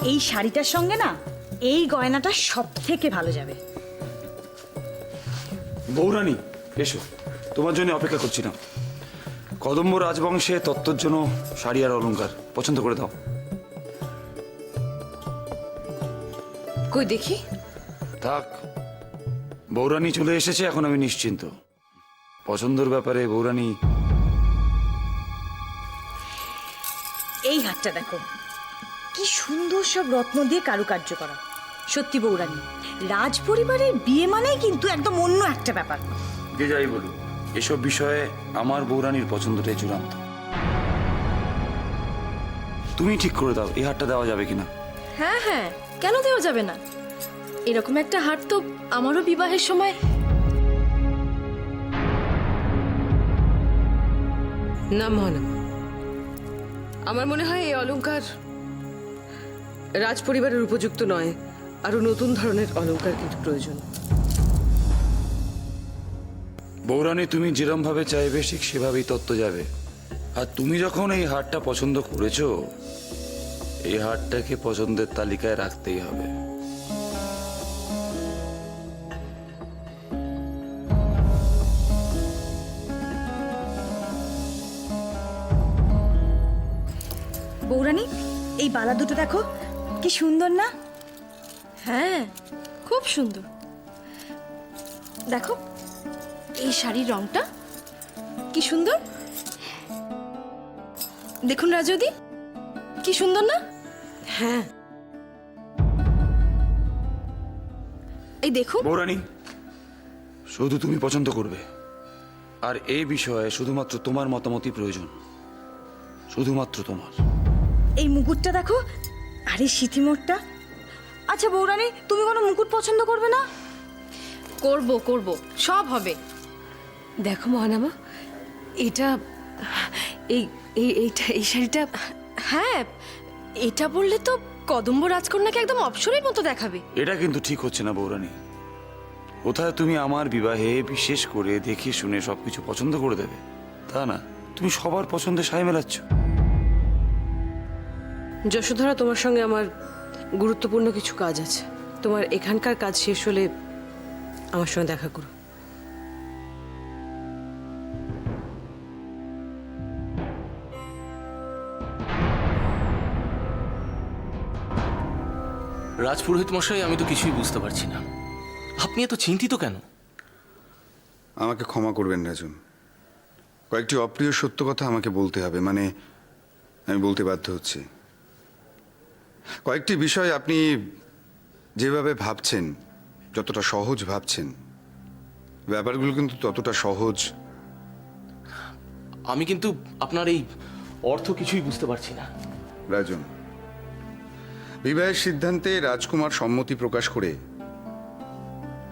এই শাড়িটার সঙ্গে না এই গয়নাটা সব থেকে ভালো যাবে। বৌরানী এসো, তোমার জন্য অপেক্ষা করছিলাম। কদম্ব রাজবংশে তত্ত্বর জন্য শাড়ি আর অলংকার পছন্দ করে দাও। কই দেখি। থাক, বৌরানী চলে এসেছে, এখন আমি নিশ্চিন্ত। পছন্দের ব্যাপারে বৌরানী। এই হারটা দেখো, কি সুন্দর সব রত্ন দিয়ে কারুকার্য করা। সত্যি বৌরানী, রাজ পরিবারের বিয়ে মানেই কিন্তু একদম অন্য একটা ব্যাপার। যে যাই বলুন, এসব বিষয়ে আমার বৌরানীর পছন্দটাই চূড়ান্ত। তুমি ঠিক করে দাও এই হারটা দেওয়া যাবে কিনা। হ্যাঁ হ্যাঁ, কেন দেওয়া যাবে না? এরকম একটা হার তো আমারও বিবাহের সময়। না মহানা, আমার মনে হয় এই অলংকার রাজ পরিবারের উপযুক্ত নয়। আরো নতুন ধরনের অলংকার কিন্তু প্রয়োজন। বৌরানী, তুমি যেরম ভাবে চাইবে ঠিক সেভাবেই তত্ত্ব যাবে। আর তুমি যখন এই হারটা পছন্দ করেছো, এই হারটাকে পছন্দের তালিকায় রাখতেই হবে। বৌরানী, এই বালা দুটো দেখো, কি সুন্দর না? হ্যাঁ, খুব সুন্দর। দেখো এই শাড়ির রংটা কি সুন্দর। দেখুন রাজদি, কি সুন্দর না? হ্যাঁ, এই দেখুন। বৌরানী, শুধু তুমি পছন্দ করবে, আর এই বিষয়ে শুধুমাত্র তোমার মতামতই প্রয়োজন, শুধুমাত্র তোমার। এই মুকুটটা দেখো, আর এই সিথিমোটটা। আচ্ছা বৌরানী, তুমি কোনো মুকুট পছন্দ করবে না? করব করব, সব হবে। দেখো মহানামা, এটা এই শাড়িটা। হ্যাঁ, এটা বললে তো কদম্ব রাজকন্যাকে একদম অপ্সরের মতো দেখাবে। এটা কিন্তু ঠিক হচ্ছে না বৌরানী। কোথায় তুমি আমার বিবাহে বিশেষ করে দেখে শুনে সবকিছু পছন্দ করে দেবে, তা না, তুমি সবার পছন্দে সাই মেলাচ্ছ। যশোধরা, তোমার সঙ্গে আমার গুরুত্বপূর্ণ কিছু কাজ আছে। তোমার এখানকার কাজ শেষ হলে আমার সঙ্গে দেখা করো। রাজপুরোহিত মশাই, আমি তো কিছুই বুঝতে পারছি না, আপনি এত চিন্তিত কেন? আমাকে ক্ষমা করবেন রাজন, কয়েকটি অপ্রিয় সত্য কথা আমাকে বলতে হবে, মানে আমি বলতে বাধ্য হচ্ছি। কয়েকটি বিষয় আপনি যেভাবে ভাবছেন, যতটা সহজ ভাবছেন, ব্যাপারগুলো কিন্তু ততটা সহজ। আমি কিন্তু আপনার এই অর্থ কিছুই বুঝতে পারছি না। রাজন, বিবাহের সিদ্ধান্তে রাজকুমার সম্মতি প্রকাশ করে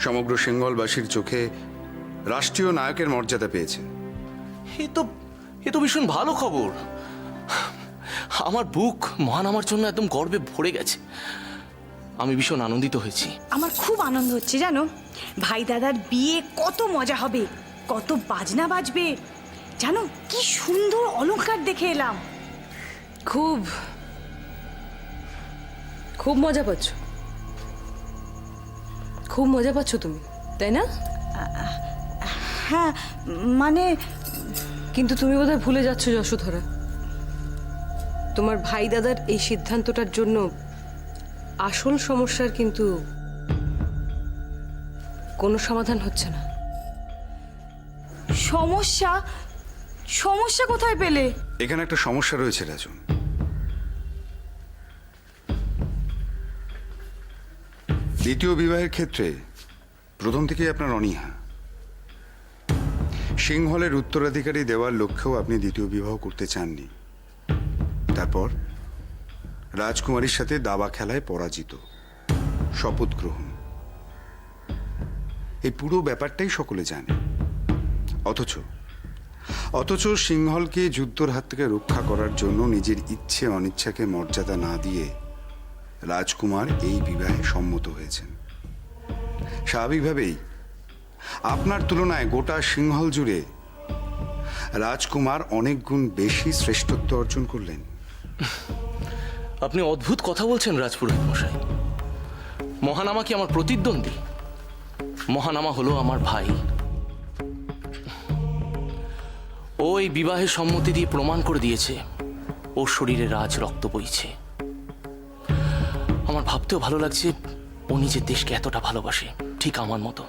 সমগ্র সিংহলবাসীর চোখে রাষ্ট্রীয় নায়কের মর্যাদা পেয়েছে। এ তো ভীষণ ভালো খবর। আমার বুক মহান আমার জন্য একদম গর্বে ভরে গেছে। আমি ভীষণ আনন্দিত হয়েছি। আমার খুব আনন্দ হচ্ছে জানো, ভাই দাদার বিয়ে কত মজা হবে, কত বাজনা বাজবে জানো। কি সুন্দর অলংকার দেখে এলাম। খুব খুব মজা পাচ্ছ, খুব মজা পাচ্ছ তুমি, তাই না? হ্যাঁ মানে, কিন্তু তুমি বোধহয় ভুলে যাচ্ছ যশোধরা, তোমার ভাই দাদার এই সিদ্ধান্তটার জন্য আসল সমস্যার কিন্তু কোনো সমাধান হচ্ছে না। সমস্যা? সমস্যা কোথায় পেলে? এখানে একটা সমস্যা রয়েছে রাজন। দ্বিতীয় বিবাহের ক্ষেত্রে প্রথম থেকেই আপনার অনীহা। সিংহলের উত্তরাধিকারী দেওয়ার লক্ষ্যেও আপনি দ্বিতীয় বিবাহ করতে চাননি। তারপর রাজকুমারীর সাথে দাবা খেলায় পরাজিত, শপথ গ্রহণ, এই পুরো ব্যাপারটাই সকলে জানে। অথচ সিংহলকে যুদ্ধর হাত থেকে রক্ষা করার জন্য নিজের ইচ্ছে অনিচ্ছাকে মর্যাদা না দিয়ে রাজকুমার এই বিবাহে সম্মত হয়েছেন। স্বাভাবিকভাবেই আপনার তুলনায় গোটা সিংহল জুড়ে রাজকুমার অনেক গুণ বেশি শ্রেষ্ঠত্ব অর্জন করলেন। আপনি অদ্ভুত কথা বলছেন রাজপুরোহিত মশাই। মহানামা কি আমার প্রতিদ্বন্দ্বী? মহানামা হলো আমার ভাই। ও এই বিবাহের সম্মতি দিয়ে প্রমাণ করে দিয়েছে ওর শরীরে রাজ রক্ত বইছে। আমার ভাবতেও ভালো লাগছে ও নিজের দেশকে এতটা ভালোবাসে, ঠিক আমার মতো।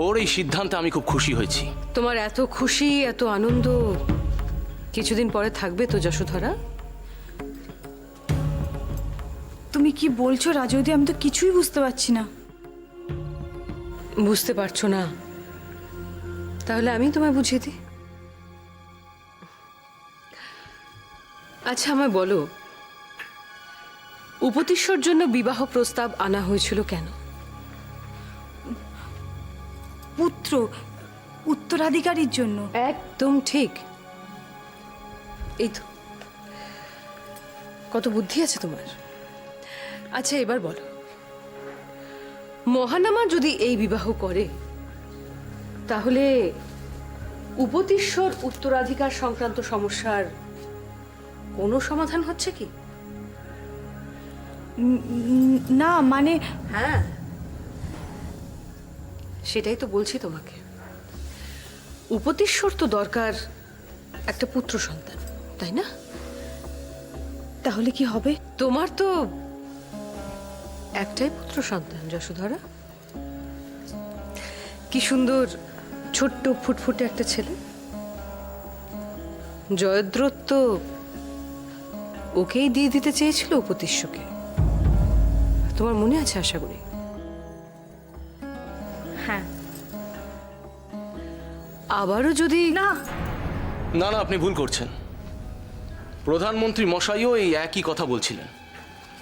ওর এই সিদ্ধান্তে আমি খুব খুশি হয়েছি। তোমার এত খুশি, এত আনন্দ কিছুদিন পরে থাকবে তো যশোধরা? তুমি কি বলছো রাজৌদি? আমি তো কিছুই বুঝতে পারছি না। বুঝতে পারছো না? তাহলে আমি তোমায় বুঝিয়ে দিই। আচ্ছা আমায় বলো, উপতিষ্যর জন্য বিবাহ প্রস্তাব আনা হয়েছিল কেন? পুত্র, উত্তরাধিকারীর জন্য। একদম ঠিক। এই তো, কত বুদ্ধি আছে তোমার। আচ্ছা এবার বলো, মহানামা যদি এই বিবাহ করে তাহলে উপতিষ্যর উত্তরাধিকার সংক্রান্ত সমস্যার কোনো সমাধান হচ্ছে কি? না মানে হ্যাঁ, সেটাই তো বলছি তোমাকে। উপতিষ্যর তো দরকার একটা পুত্র সন্তান, তাই না? তাহলে কি হবে? তোমার তো একটাই পুত্র সন্তান যশোধরা। কি সুন্দর ছোট্ট ফুটফুটে একটা ছেলে। জয়দ্রথ তো ওকেই দিয়ে দিতে চেয়েছিল উপতিষ্যকে। তোমার মনে আছে আশা করি? হ্যাঁ। আবারও যদি না, না না, আপনি ভুল করছেন। প্রধানমন্ত্রী মশাইও এই একই কথা বলছিলেন,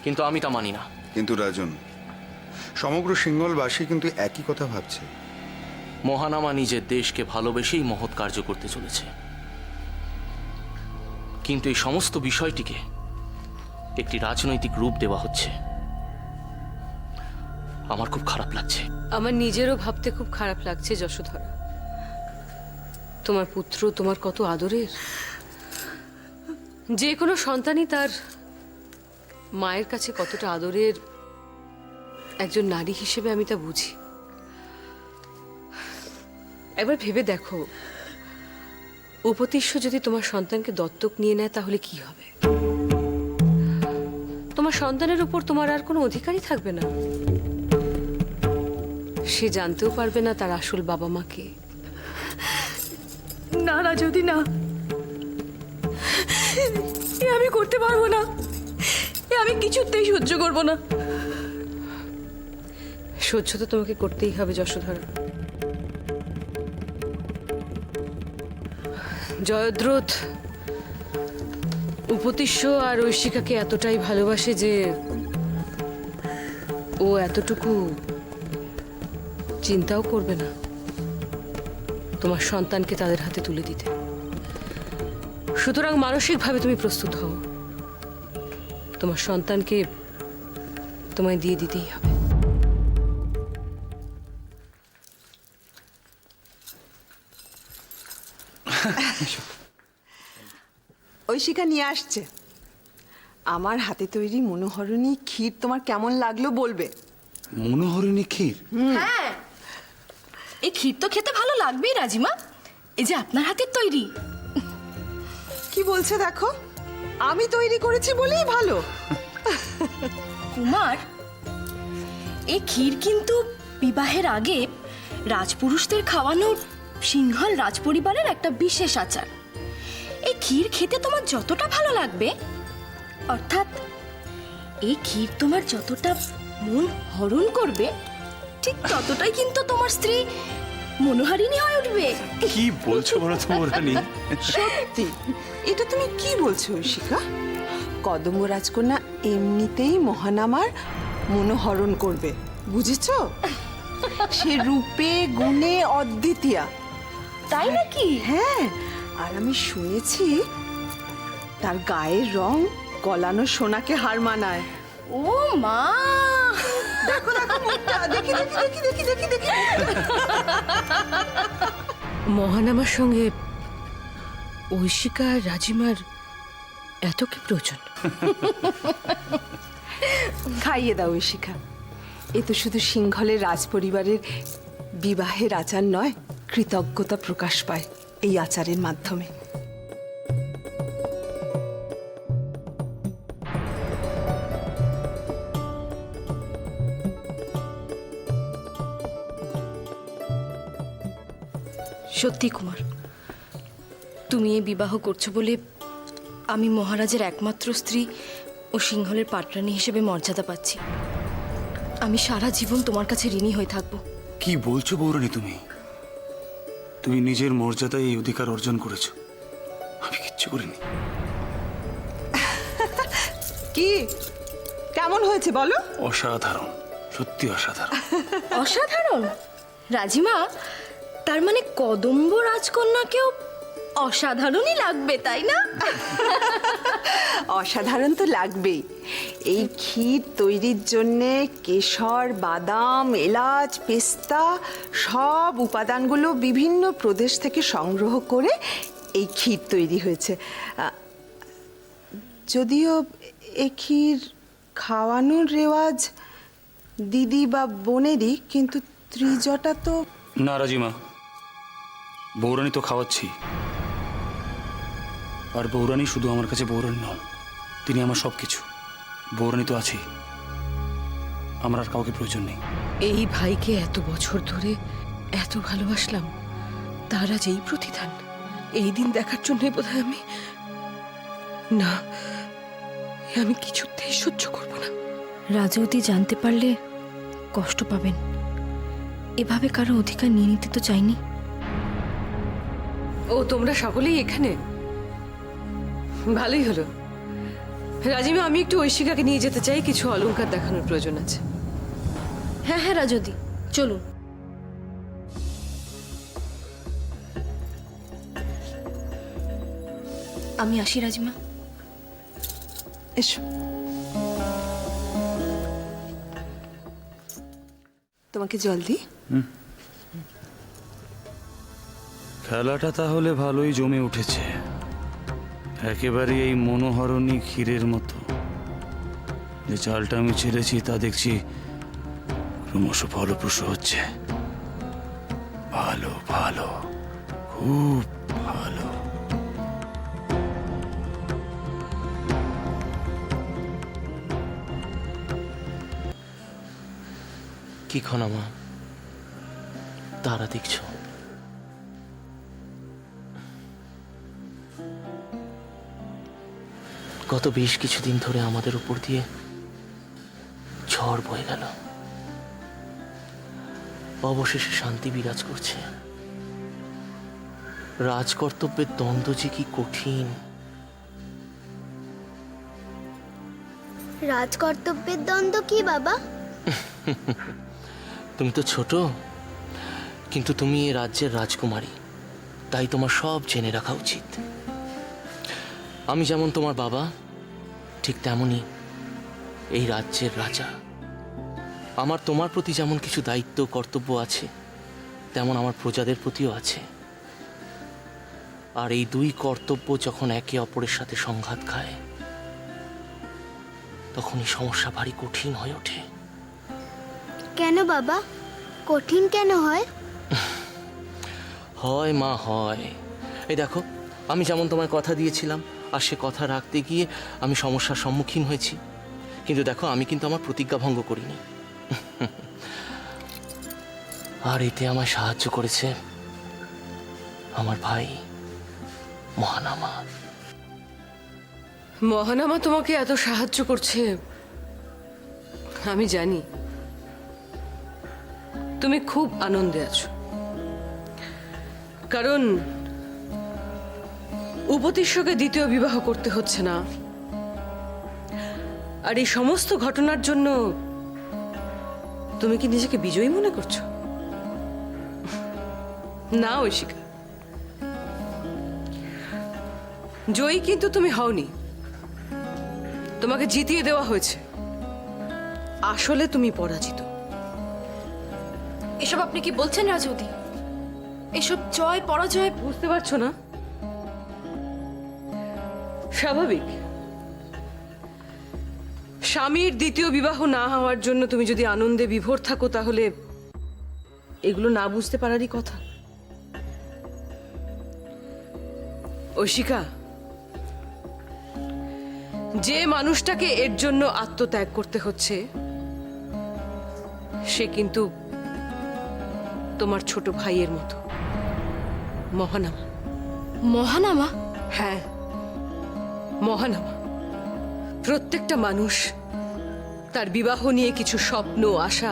কিন্তু আমি তা মানি না। কিন্তু রাজন, সমগ্র সিঙ্গলবাসী কিন্তু একই কথা ভাবছে। মহানামা নিজের দেশকে ভালোবেসেই মহৎ কার্য করতে চলেছে, কিন্তু এই সমস্ত বিষয়টিকে একটি রাজনৈতিক রূপ দেওয়া হচ্ছে। আমার খুব খারাপ লাগছে। আমার নিজেরও ভাবতে খুব খারাপ লাগছে যশোধরা। তোমার পুত্র তোমার কত আদরের। যে কোনো সন্তানই তার মায়ের কাছে কতটা আদরের একজন নারী হিসেবে আমি তা বুঝি। একবার ভেবে দেখো, উপতিষ্য যদি তোমার সন্তানকে দত্তক নিয়ে নেয় তাহলে কি হবে? তোমার সন্তানের উপর তোমার আর কোনো অধিকারই থাকবে না। সে জানতেও পারবে না তার আসল বাবা মাকে। না রাজৌদি, না, এ আমি করতে পারবো না। এ আমি কিছুতেই সহ্য করবো না। সহ্য তো তোমাকে করতেই হবে যশোধরা। জয়দ্রথ উপতিষ্য আর ঐশিকাকে এতটাই ভালোবাসে যে ও এতটুকু চিন্তাও করবে না তোমার সন্তানকে তাদের হাতে তুলে দিতে। সুতরাং মানসিকভাবে তুমি প্রস্তুত হও, তোমার সন্তানকে তোমায় দিয়ে দিতেই হবে। ঐশিকা নিয়ে আসছে আমার হাতে তৈরি মনোহরণী ক্ষীর। তোমার কেমন লাগলো বলবে। মনোহরিণী ক্ষীর? হ্যাঁ, এই ক্ষীর তো খেতে ভালো লাগবেই রাজিমা। এই যে আপনার হাতের তৈরি। কি বলছে দেখো, আমি তৈরি করেছি বলেই ভালো। কুমার, এই ক্ষীর কিন্তু বিবাহের আগে রাজপুরুষদের খাওয়ানোর সিংহল রাজপরিবারের একটা বিশেষ আচার। এই ক্ষীর খেতে তোমার যতটা ভালো লাগবে, অর্থাৎ এই ক্ষীর তোমার যতটা মন হরণ করবে, ঠিক ততটাই কিন্তু তোমার স্ত্রী মনোহারিণী হয়ে উঠবে। কি বলছো বলো তো বৌরানী? সত্যি, এটা তুমি কি বলছো ঐশিকা? কদম্ব রাজকন্যা এমনিতেই মহানামার মনোহরণ করবে, বুঝেছো? সে রূপে গুণে অদ্বিতীয়া। তাই নাকি? হ্যাঁ, আর আমি শুনেছি তার গায়ের রং গলানো সোনাকে হার মানায়। ও মা, দেখো দেখো মুখটা, দেখি দেখি দেখি দেখি দেখি দেখি। মহানামার সঙ্গে ঐশিকা আর রাজিমার এত কি প্রয়োজন? খাইয়ে দাও ঐশিকা। এ তো শুধু সিংহলের রাজপরিবারের বিবাহের আচার নয়, কৃতজ্ঞতা প্রকাশ পায় এই আচারের মাধ্যমে। সত্যি কুমার, তুমি এই বিবাহ করছো বলে আমি মহারাজের একমাত্র স্ত্রী ও সিংহলের পাটরানী হিসেবে মর্যাদা পাচ্ছি। আমি সারা জীবন তোমার কাছে ঋণী হয়ে থাকবো। কি বলছো বৌরানী তুমি? তুমি নিজের মর্যাদায় এই অধিকার অর্জন করেছো, আমি কিচ্ছু করিনি। কি কেমন হয়েছে বলো? অসাধারণ, সত্যি অসাধারণ। অসাধারণ? রাজিমা, তার মানে কদম্ব রাজকন্যাকেও অসাধারণই লাগবে, তাই না? অসাধারণ তো লাগবেই। এই ক্ষীর তৈরির জন্যে কেশর, বাদাম, এলাচ, পেস্তা সব উপাদানগুলো বিভিন্ন প্রদেশ থেকে সংগ্রহ করে এই ক্ষীর তৈরি হয়েছে। যদিও এই ক্ষীর খাওয়ানোর রেওয়াজ দিদি বা বোনেরই, কিন্তু ত্রিজটা তো। না রাজিমা, বৌরানী তো খাওয়াচ্ছি। আর বৌরানী শুধু আমার কাছে বৌরানী নন, তিনি আমার সব কিছু। বৌরানী তো আছেই, আমার আর কাউকে প্রয়োজন নেই। এই ভাইকে এত বছর ধরে এত ভালোবাসলাম, তার আজ এই প্রতিদান, এই দিন দেখার জন্যই বোধহয় আমি না, আমি কিছুতেই সহ্য করব না। রাজবতী জানতে পারলে কষ্ট পাবেন। এভাবে কারো অধিকার নিয়ে নিতে তো চাইনি। ও, তোমরা সকলেই এখানে? ভালোই হলো। রাজিমা, আমি একটু ঐশিকাকে নিয়ে যেতে চাই, কিছু অলংকার দেখানোর প্রয়োজন আছে। হ্যাঁ হ্যাঁ রাজবতী, চলুন। আমি আসি রাজিমা। এসো, তোমাকে জল দিই। খেলাটা তাহলে ভালোই জমে উঠেছে, একেবারে এই মনোহরণী ক্ষীরের মতো। যে চালটা আমি ছেড়েছি তা দেখছি ক্রমশ ফলপ্রসূ হচ্ছে। ভালো ভালো, খুব ভালো। কি ক্ষণা মা, তারা দেখছো? গত বেশ কিছুদিন ধরে আমাদের উপর দিয়ে ঝড় বয়ে গেল, অবশেষে শান্তি বিরাজ করছে। রাজকর্তব্যের দ্বন্দ্ব যে কি কঠিন। রাজকর্তব্যের দ্বন্দ্ব কি বাবা? তুমি তো ছোট, কিন্তু তুমি এ রাজ্যের রাজকুমারী, তাই তোমার সব জেনে রাখা উচিত। আমি যেমন তোমার বাবা, ঠিক তেমনই এই রাজ্যের রাজা। আমার তোমার প্রতি যেমন কিছু দায়িত্ব কর্তব্য আছে, তেমন আমার প্রজাদের প্রতিও আছে। আর এই দুই কর্তব্য যখন একে অপরের সাথে সংঘাত খায়, তখনই সমস্যা ভারী কঠিন হয়ে ওঠে। কেন বাবা, কঠিন কেন হয়? হয় মা, হয়। এই দেখো, আমি যেমন তোমায় কথা দিয়েছিলাম, আর সে কথা রাখতে গিয়ে আমি সমস্যার সম্মুখীন হয়েছি। কিন্তু দেখো, আমি কিন্তু আমার প্রতিজ্ঞা ভঙ্গ করিনি। আর এতে আমায় সাহায্য করেছে আমার ভাই মহানামা। মহানামা তোমাকে এত সাহায্য করছে আমি জানি। তুমি খুব আনন্দে আছো, কারণ উপতিষ্যকে দ্বিতীয় বিবাহ করতে হচ্ছে না। আর এই সমস্ত ঘটনার জন্য তুমি কি নিজেকে বিজয়ী মনে করছো? না ঐশিকা, জয়ী কিন্তু তুমি হওনি, তোমাকে জিতিয়ে দেওয়া হয়েছে। আসলে তুমি পরাজিত। এসব আপনি কি বলছেন রাজবতী? এসব জয় পরাজয় বুঝতে পারছো না? স্বাভাবিক, স্বামীর দ্বিতীয় বিবাহ না হওয়ার জন্য তুমি যদি আনন্দে বিভোর থাকো, তাহলে এগুলো না বুঝতে পারারই কথা। ঐশিকা, যে মানুষটাকে এর জন্য আত্মত্যাগ করতে হচ্ছে সে কিন্তু তোমার ছোট ভাইয়ের মতো, মহানামা। মহানামা? হ্যাঁ, মহানামা। প্রত্যেকটা মানুষ তার বিবাহ নিয়ে কিছু স্বপ্ন, আশা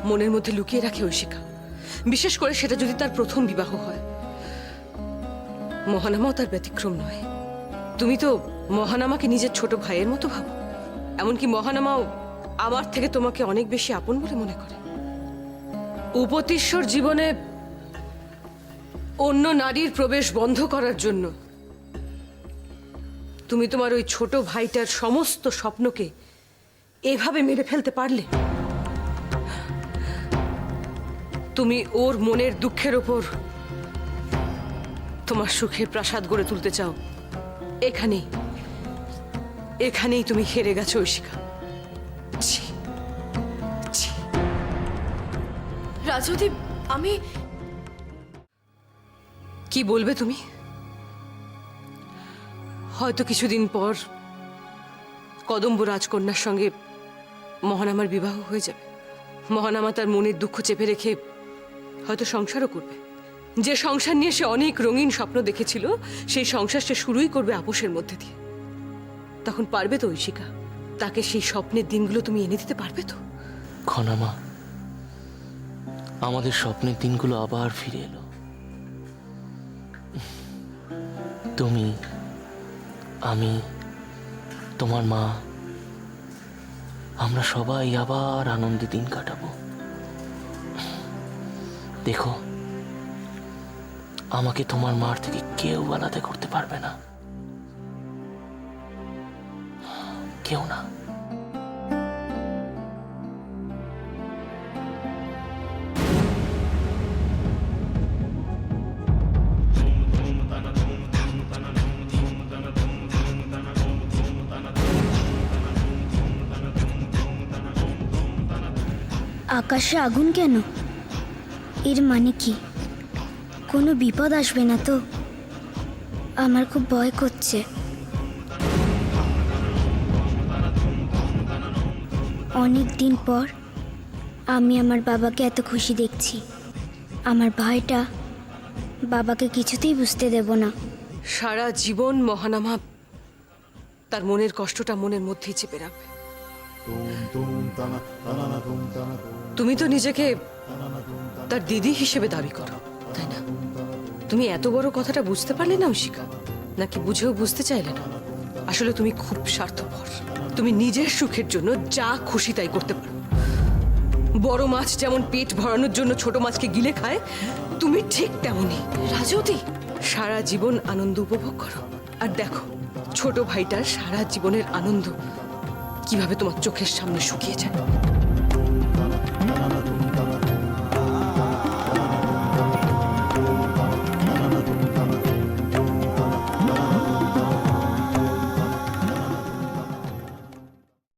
মনের মধ্যে লুকিয়ে রাখে ঐশিকা, বিশেষ করে সেটা যদি তার প্রথম বিবাহ হয়। মহানামাও তার ব্যতিক্রম নয়। তুমি তো মহানামাকে নিজের ছোট ভাইয়ের মতো ভাবো, এমনকি মহানামাও আমার থেকে তোমাকে অনেক বেশি আপন বলে মনে করে। উপতিশ্বর জীবনে অন্য নারীর প্রবেশ বন্ধ করার জন্য তুমি তোমার ওই ছোট ভাইটার সমস্ত স্বপ্নকে এভাবে মেরে ফেলতে পারলে? তুমি ওর মনের দুঃখের ওপর তোমার সুখের প্রাসাদ গড়ে তুলতে চাও। এখানেই তুমি হেরে গেছো ঐশিকা। ছি, ছি। রাজদীপ, আমি কি বলবে তুমি? হয়তো কিছুদিন পর কদম্ব রাজকন্যার সঙ্গে মহানামার বিবাহ হয়ে যাবে। মহানামা তার মনের দুঃখ চেপে রেখে হয়তো সংসারও করবে। যে সংসার নিয়ে সে অনেক রঙিন স্বপ্ন দেখেছিল, সেই সংসার সে শুরুই করবে আপোষের মধ্যে দিয়ে। তখন পারবে তো ঐশিকা, তাকে সেই স্বপ্নের দিনগুলো তুমি এনে দিতে পারবে তো? খনামা, আমাদের স্বপ্নের দিনগুলো আবার ফিরে এলো। তুমি, আমি, তোমার মা, আমরা সবাই আবার আনন্দে দিন কাটাবো। দেখো, আমাকে তোমার মার থেকে কেউ আলাদা করতে পারবে না, কেউ না। আকাশে আগুন কেন? এর মানে কি? কোনো বিপদ আসবে না তো? আমার খুব ভয় করছে। অনেক দিন পর আমি আমার বাবাকে এত খুশি দেখছি। আমার ভয়টা বাবাকে কিছুতেই বুঝতে দেব না। সারা জীবন মহানামা তার মনের কষ্টটা মনের মধ্যেই চেপে রাখবে। তুমি তো নিজেকে তার দিদি হিসেবে দাবি করো, তাই না? তুমি এত বড় কথাটা বুঝতে পারলে না ঐশিকা? নাকি বুঝেও বুঝতে চাইলে না? আসলে তুমি খুব স্বার্থপর। তুমি নিজের সুখের জন্য যা খুশি তাই করতে পারো। বড় মাছ যেমন পেট ভরানোর জন্য ছোট মাছকে গিলে খায়, তুমি ঠিক তেমনই। রাজতী, সারা জীবন আনন্দ উপভোগ করো, আর দেখো ছোট ভাইটার সারা জীবনের আনন্দ কিভাবে তোমার চোখের সামনে শুকিয়ে যায়।